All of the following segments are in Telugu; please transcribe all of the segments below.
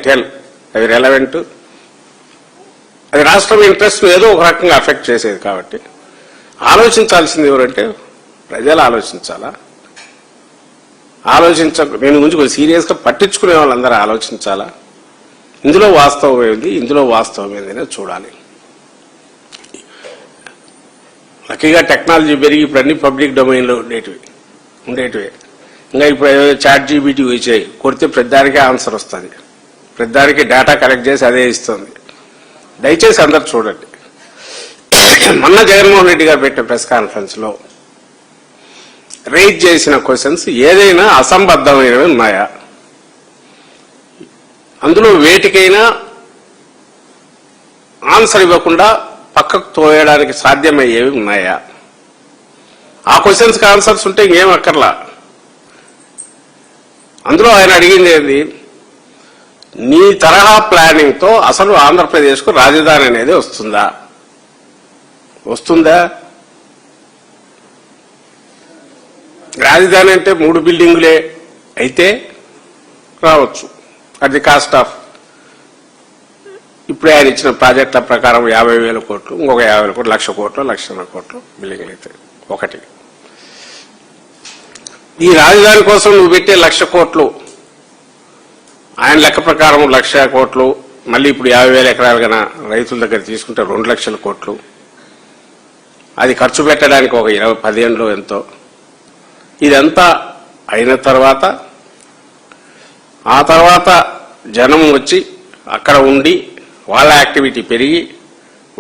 టెల్ అది రెలవెంట్, అది రాష్ట్రం ఇంట్రెస్ట్ ఏదో ఒక రకంగా అఫెక్ట్ చేసేది. కాబట్టి ఆలోచించాల్సింది ఎవరంటే ప్రజలు ఆలోచించాలా, దీని గురించి కొంచెం సీరియస్గా పట్టించుకునే వాళ్ళందరూ ఆలోచించాలా. ఇందులో వాస్తవం ఏంది, ఇందులో వాస్తవం ఏంది చూడాలి. లక్కీగా టెక్నాలజీ పెరిగి ఇప్పుడు అన్ని పబ్లిక్ డొమైన్లో ఉండేటివే. ఇంకా ఇప్పుడు చాట్ జీబీటీ వచ్చాయి, కొడితే ప్రతిదానికే ఆన్సర్ వస్తుంది, ప్రతిదానికి డేటా కలెక్ట్ చేసి అదే ఇస్తుంది. దయచేసి అందరు చూడండి. మొన్న జగన్మోహన్ రెడ్డి గారు పెట్టిన ప్రెస్ కాన్ఫరెన్స్ లో రైజ్ చేసిన క్వశ్చన్స్ ఏదైనా అసంబద్ధమైనవి ఉన్నాయా, అందులో వేటికైనా ఆన్సర్ ఇవ్వకుండా పక్కకు తోయడానికి సాధ్యమయ్యేవి ఉన్నాయా? ఆ క్వశ్చన్స్కి ఆన్సర్స్ ఉంటే ఇంకేం అక్కర్లా. అందులో ఆయన అడిగింది ఏంది, నీ తరహా ప్లానింగ్ తో అసలు ఆంధ్రప్రదేశ్కు రాజధాని అనేది వస్తుందా? రాజధాని అంటే 3 బిల్డింగులే అయితే రావచ్చు, అట్ ది కాస్ట్ ఆఫ్ ఇప్పుడే ఆయన ఇచ్చిన ప్రాజెక్టుల ప్రకారం 50,000 కోట్లు, ఇంకొక 50,000 కోట్లు, 1,00,000 కోట్లు, 1,50,000 కోట్లు బిల్డింగ్లు అయితే ఒకటి. ఈ రాజధాని కోసం నువ్వు పెట్టే 1,00,000 కోట్లు ఆయన లెక్క ప్రకారం 1,00,000 కోట్లు, మళ్ళీ ఇప్పుడు 50,000 ఎకరాలు కన్నా రైతుల దగ్గర తీసుకుంటే 2,00,000 కోట్లు. అది ఖర్చు పెట్టడానికి ఒక 10 ఏళ్ళు ఎంతో. ఇదంతా అయిన తర్వాత ఆ తర్వాత జనం వచ్చి అక్కడ ఉండి వాళ్ళ యాక్టివిటీ పెరిగి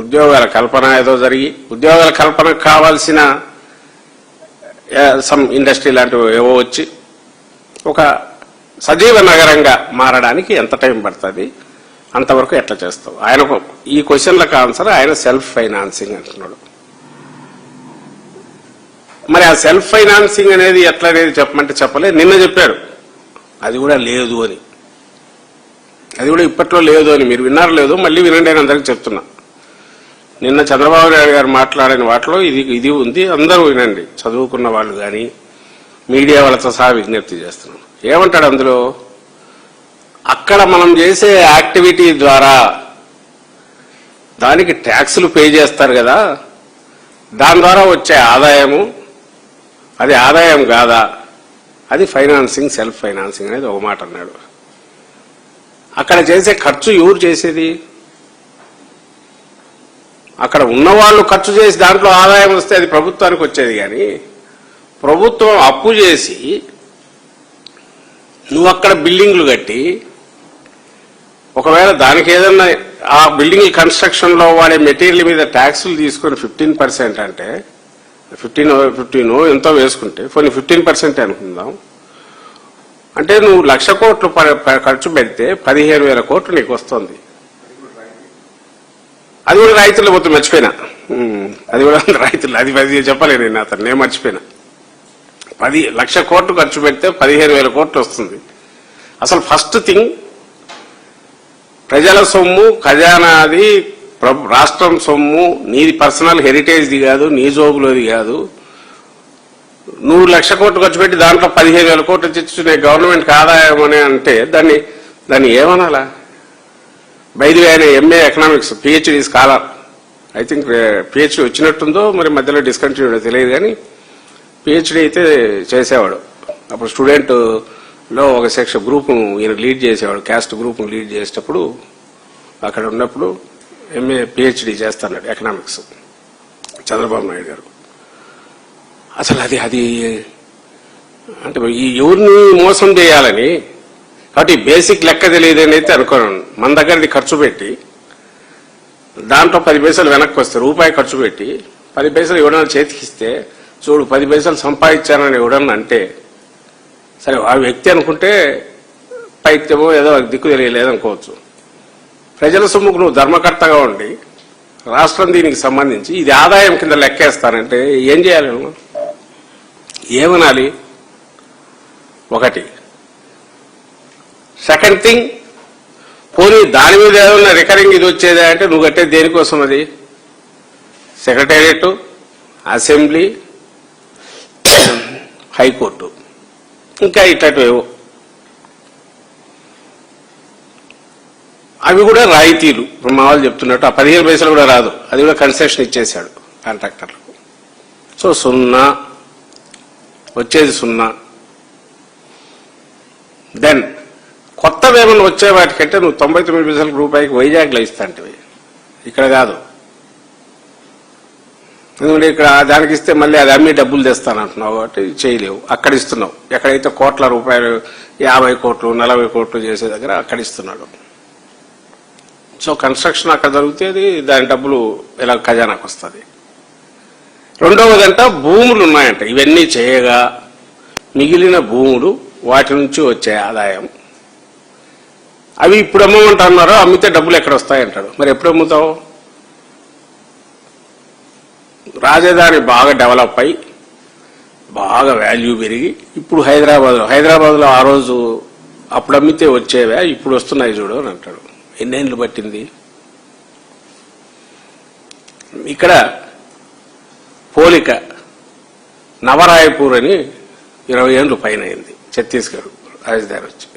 ఉద్యోగాల కల్పన ఏదో జరిగి, ఉద్యోగాల కల్పనకు కావాల్సిన సమ్ ఇండస్ట్రీ లాంటివి ఏవో వచ్చి ఒక సజీవ నగరంగా మారడానికి ఎంత టైం పడుతుంది, అంతవరకు ఎట్లా చేస్తావు? ఆయన ఈ క్వశ్చన్లకు ఆన్సర్ ఆయన సెల్ఫ్ ఫైనాన్సింగ్ అంటున్నాడు. మరి ఆ సెల్ఫ్ ఫైనాన్సింగ్ అనేది ఎట్లా అనేది చెప్పమంటే చెప్పలే. నిన్న చెప్పాడు అది కూడా లేదు అని, అది కూడా ఇప్పట్లో లేదు అని. మీరు విన్నారు లేదు, మళ్ళీ వినండి అని అందరికీ చెప్తున్నా. నిన్న చంద్రబాబు నాయుడు గారు మాట్లాడిన వాటిలో ఇది ఉంది, అందరూ వినండి, చదువుకున్న వాళ్ళు కానీ మీడియా వాళ్ళతో సహా విజ్ఞప్తి చేస్తున్నాం. ఏమంటాడు అందులో, అక్కడ మనం చేసే యాక్టివిటీ ద్వారా దానికి ట్యాక్సులు పే చేస్తారు కదా, దాని ద్వారా వచ్చే ఆదాయము అది ఆదాయం కాదా, అది ఫైనాన్సింగ్, సెల్ఫ్ ఫైనాన్సింగ్ అనేది ఒక మాట అన్నాడు. అక్కడ చేసే ఖర్చు ఎవరు చేసేది? అక్కడ ఉన్నవాళ్ళు ఖర్చు చేసి దాంట్లో ఆదాయం వస్తే అది ప్రభుత్వానికి వచ్చేది. కానీ ప్రభుత్వం అప్పు చేసి నువ్వు అక్కడ బిల్డింగ్లు కట్టి ఒకవేళ దానికి ఏదన్నా ఆ బిల్డింగ్ కన్స్ట్రక్షన్ లో వాడే మెటీరియల్ మీద ట్యాక్సులు తీసుకొని 15% అంటే 15 ఎంతో వేసుకుంటే కొన్ని 15% అనుకుందాం. అంటే నువ్వు 1,00,000 కోట్లు ఖర్చు పెడితే 15,000 కోట్లు నీకు వస్తుంది. అది కూడా రైతులు మొత్తం మర్చిపోయినా, అది కూడా రైతులు, అది చెప్పలేదు నేను, నేను మర్చిపోయినా. 10,00,000 కోట్లు ఖర్చు పెడితే 15,000 కోట్లు వస్తుంది. అసలు ఫస్ట్ థింగ్ ప్రజల సొమ్ము, ఖజానాది, రాష్ట్రం సొమ్ము, నీది పర్సనల్ హెరిటేజ్ది కాదు, నీ జోబులోది కాదు. నువ్వు 1,00,000 కోట్లు ఖర్చు పెట్టి దాంట్లో 15,000 కోట్లు తెచ్చుకునే గవర్నమెంట్కి ఆదాయం అని అంటే దాన్ని ఏమనాలా? బైది ఆయన MA economics, PhD scholar, I think PhD వచ్చినట్టుందో మరి మధ్యలో డిస్కంటిన్యూ తెలియదు, కానీ పిహెచ్డి అయితే చేసేవాడు. అప్పుడు స్టూడెంట్ లో ఒక సెక్షన్ గ్రూప్ ఈయన లీడ్ చేసేవాడు, క్యాస్ట్ గ్రూప్ లీడ్ చేసేటప్పుడు అక్కడ ఉన్నప్పుడు ఎంఏ పిహెచ్డి చేస్తున్నాడు ఎకనామిక్స్ చంద్రబాబు నాయుడు గారు. అసలు అది అంటే ఎవరిని మోసం చేయాలని, కాబట్టి బేసిక్ లెక్క తెలియదని అయితే అనుకోను. మన దగ్గరది ఖర్చు పెట్టి దాంట్లో 10 పైసలు వెనక్కి వస్తే, రూపాయి ఖర్చు పెట్టి 10 పైసలు ఎవడన్నా చేతికిస్తే, చూడు 10 పైసలు సంపాదించానని ఎవడన్నా అంటే, సరే ఆ వ్యక్తి అనుకుంటే పైత్యమో ఏదో దిక్కు తెలియలేదనుకోవచ్చు. ప్రజల సొమ్ముకు నువ్వు ధర్మకర్తగా ఉండి రాష్ట్రం దీనికి సంబంధించి ఇది ఆదాయం కింద లెక్కేస్తానంటే ఏం చేయాలి? ఏమనాలి? ఒకటి. సెకండ్ థింగ్, పోనీ దాని మీద ఏదన్నా రికరింగ్ ఇది వచ్చేదా అంటే నువ్వు కట్టే దేనికోసం? అది సెక్రటేరియట్, అసెంబ్లీ, హైకోర్టు, ఇంకా ఇట్లాంటివేవో. అవి కూడా రాయితీలు. మా వాళ్ళు చెప్తున్నట్టు ఆ 15 పైసలు కూడా రాదు, అది కూడా కన్సెషన్ ఇచ్చేశాడు కాంట్రాక్టర్లకు. సో 0 వచ్చేది 0. దెన్ కొత్తవి ఏమైనా వచ్చే వాటికంటే నువ్వు 99 పైసల రూపాయికి వైజాగ్లో ఇస్తాంటివి, ఇక్కడ కాదు. ఎందుకంటే ఇక్కడ దానికి ఇస్తే మళ్ళీ అది అమ్మి డబ్బులు తెస్తానంటున్నావు కాబట్టి చేయలేవు. అక్కడ ఇస్తున్నావు, ఎక్కడైతే కోట్ల రూపాయలు 50 కోట్లు 40 కోట్లు చేసే దగ్గర అక్కడ ఇస్తున్నాడు. సో కన్స్ట్రక్షన్ అక్కడ జరుగుతుంది, దాని డబ్బులు ఇలా ఖజానాకు వస్తుంది. రెండవదంట భూములు ఉన్నాయంట, ఇవన్నీ చేయగా మిగిలిన భూములు వాటి నుంచి వచ్చే ఆదాయం అవి ఇప్పుడు అమ్మమంటున్నారో, అమ్మితే డబ్బులు ఎక్కడ వస్తాయంటాడు. మరి ఎప్పుడు అమ్ముతావు? రాజధాని బాగా డెవలప్ అయ్యి బాగా వాల్యూ పెరిగి ఇప్పుడు హైదరాబాద్లో ఆ రోజు అప్పుడు అమ్మితే వచ్చేవా ఇప్పుడు వస్తున్నాయి చూడు అని అంటాడు. ఎన్నేళ్ళు పట్టింది? ఇక్కడ పోలిక నవరాయపూర్ అని 20 ఏళ్ళు పైన అయింది, ఛత్తీస్గఢ్ రాజధాని వచ్చి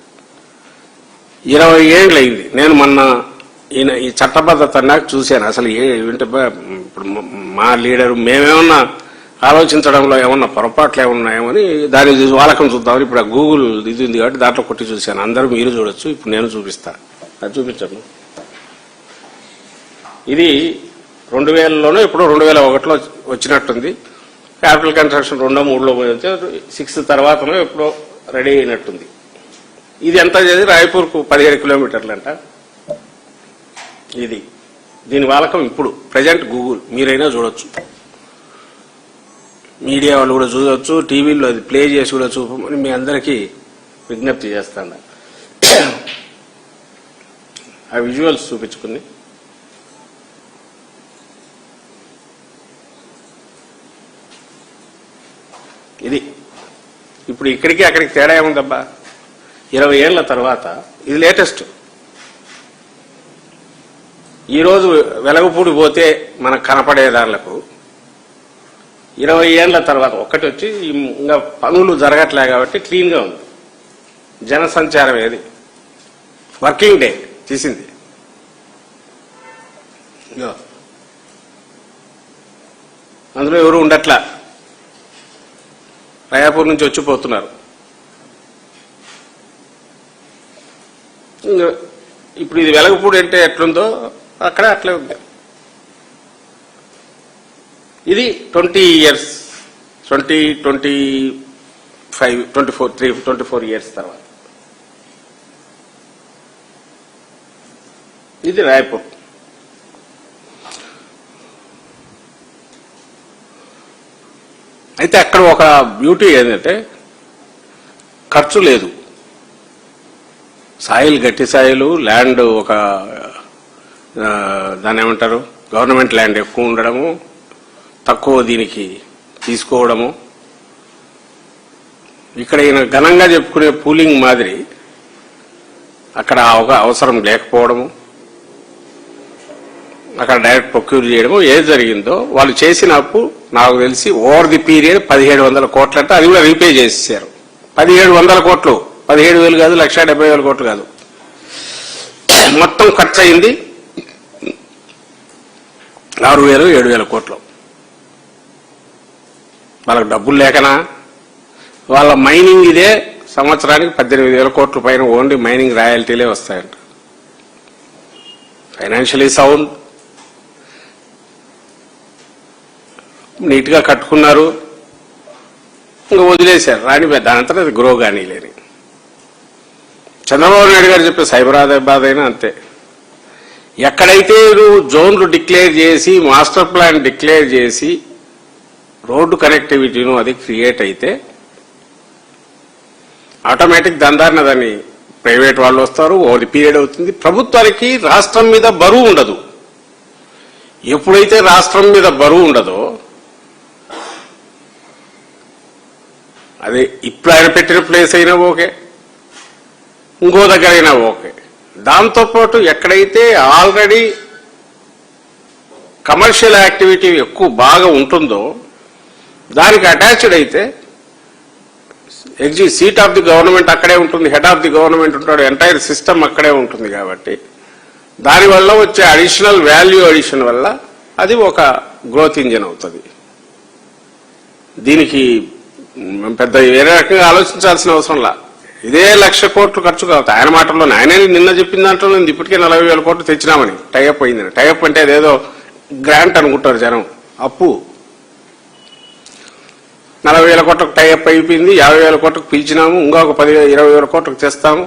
20 ఏళ్ళు అయింది. నేను మొన్న ఈయన ఈ చట్టబద్ధత నాకు చూశాను. అసలు ఏంటి ఇప్పుడు మా లీడరు మేమేమన్నా ఆలోచించడంలో ఏమన్నా పొరపాట్లు ఏమన్నాయేమని దాని వాలకం చూద్దామని ఇప్పుడు ఆ గూగుల్ ఇది ఉంది కాబట్టి దాంట్లో కొట్టి చూశాను. అందరూ మీరు చూడొచ్చు, ఇప్పుడు నేను చూపిస్తా. అది చూపించాను. ఇది 2000లోనో ఇప్పుడు 2001లో వచ్చినట్టుంది. క్యాపిటల్ కన్స్ట్రక్షన్ 2-3లో పోతే 6 తర్వాతనో ఎప్పుడో రెడీ అయినట్టుంది. ఇది ఎంత చేసి రాయపూర్కు 17 కిలోమీటర్లంట. ఇది దీని వాలకం ఇప్పుడు ప్రజెంట్ గూగుల్ మీరైనా చూడొచ్చు, మీడియా వాళ్ళు కూడా చూడొచ్చు, టీవీలో అది ప్లే చేసి కూడా చూపమని మీ అందరికీ విజ్ఞప్తి చేస్తాను. ఆ విజువల్స్ చూపించుకుని ఇది ఇప్పుడు ఇక్కడికి అక్కడికి తేడా ఏముందబ్బా? 20 ఏళ్ల తర్వాత ఇది లేటెస్ట్. ఈరోజు వెలగపూడి పోతే మనకు కనపడేదారులకు 20 ఏళ్ల తర్వాత ఒక్కటి వచ్చి ఇంకా పనులు జరగట్లే కాబట్టి క్లీన్గా ఉంది. జనసంచారం ఏది వర్కింగ్ డే తీసింది. అందులో ఎవరు ఉండట్లా, రాయాపూర్ నుంచి వచ్చిపోతున్నారు. ఇప్పుడు ఇది వెలగపూడి అంటే ఎట్లుందో అక్కడ అట్లే ఉంది. ఇది 20 years 24 years తర్వాత ఇది రాయపూర్. అయితే అక్కడ ఒక బ్యూటీ ఏంటంటే ఖర్చు లేదు. సాయిల్ గట్టి సాయిలు, ల్యాండ్ ఒక దాన్ని ఏమంటారు గవర్నమెంట్ ల్యాండ్ ఎక్కువ ఉండడము, తక్కువ దీనికి తీసుకోవడము. ఇక్కడ ఈయన ఘనంగా చెప్పుకునే పూలింగ్ మాదిరి అక్కడ ఒక అవసరం లేకపోవడము, అక్కడ డైరెక్ట్ ప్రొక్యూర్ చేయడము. ఏది జరిగిందో వాళ్ళు చేసిన అప్పు నాకు తెలిసి ఓవర్ ది పీరియడ్ 1700 కోట్లు అంటే అది కూడా రీపే చేసేసారు. 1700 కోట్లు, 17,000 కాదు, 1,70,000 కోట్లు కాదు, మొత్తం ఖర్చు అయింది 6,000-7,000 కోట్లు. వాళ్ళకి డబ్బులు లేకనా? వాళ్ళ మైనింగ్ ఇదే సంవత్సరానికి 18,000 కోట్ల పైన ఓన్లీ మైనింగ్ రాయల్టీలే వస్తాయంట. ఫైనాన్షియలీ సౌండ్, నీట్ గా కట్టుకున్నారు, ఇంకా వదిలేశారు. రాని దానంతా అది గ్రో కానీ లేని. చంద్రబాబు నాయుడు గారు చెప్పే సైబరాబాద్ అయినా అంతే. ఎక్కడైతే నువ్వు జోన్లు డిక్లేర్ చేసి మాస్టర్ ప్లాన్ డిక్లేర్ చేసి రోడ్డు కనెక్టివిటీను అది క్రియేట్ అయితే ఆటోమేటిక్ దాన్ని ప్రైవేట్ వాళ్ళు వస్తారు, ఓవర్ పీరియడ్ అవుతుంది. ప్రభుత్వానికి రాష్ట్రం మీద బరువు ఉండదు. ఎప్పుడైతే రాష్ట్రం మీద బరువు ఉండదో, అదే ఇప్పుడు ఆయన పెట్టిన ప్లేస్ అయినా ఓకే, ఇంకో దగ్గర అయినా ఓకే. దాంతోపాటు ఎక్కడైతే ఆల్రెడీ కమర్షియల్ యాక్టివిటీ ఎక్కువ బాగా ఉంటుందో దానికి అటాచ్డ్ అయితే సీట్ ఆఫ్ ది గవర్నమెంట్ అక్కడే ఉంటుంది, హెడ్ ఆఫ్ ది గవర్నమెంట్ ఉంటాడు, ఎంటైర్ సిస్టమ్ అక్కడే ఉంటుంది. కాబట్టి దానివల్ల వచ్చే అడిషనల్ వాల్యూ అడిషన్ వల్ల అది ఒక గ్రోత్ ఇంజిన్ అవుతుంది. దీనికి పెద్ద వేరే రకంగా ఆలోచించాల్సిన అవసరంలా. ఇదే 1,00,000 కోట్లు ఖర్చు కావుతాయి. ఆయన మాటల్లోనే ఆయనే నిన్న చెప్పిన దాంట్లో నేను ఇప్పటికే 40,000 కోట్లు తెచ్చినామని. టైఅప్ అయిందని. టైఅప్ అంటే అదేదో గ్రాంట్ అనుకుంటారు జనం. అప్పు 40,000 కోట్లకు టైఅప్ అయిపోయింది. 50,000 కోట్లకు పిలిచినాము. ఇంకొక 20,000 కోట్లకు తెస్తాము.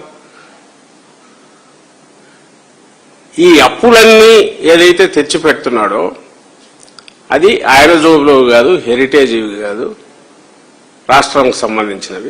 ఈ అప్పులన్నీ ఏదైతే తెచ్చి పెడుతున్నాడో అది ఆయన జోబులో కాదు, హెరిటేజ్ కాదు, రాష్ట్రానికి సంబంధించినవి.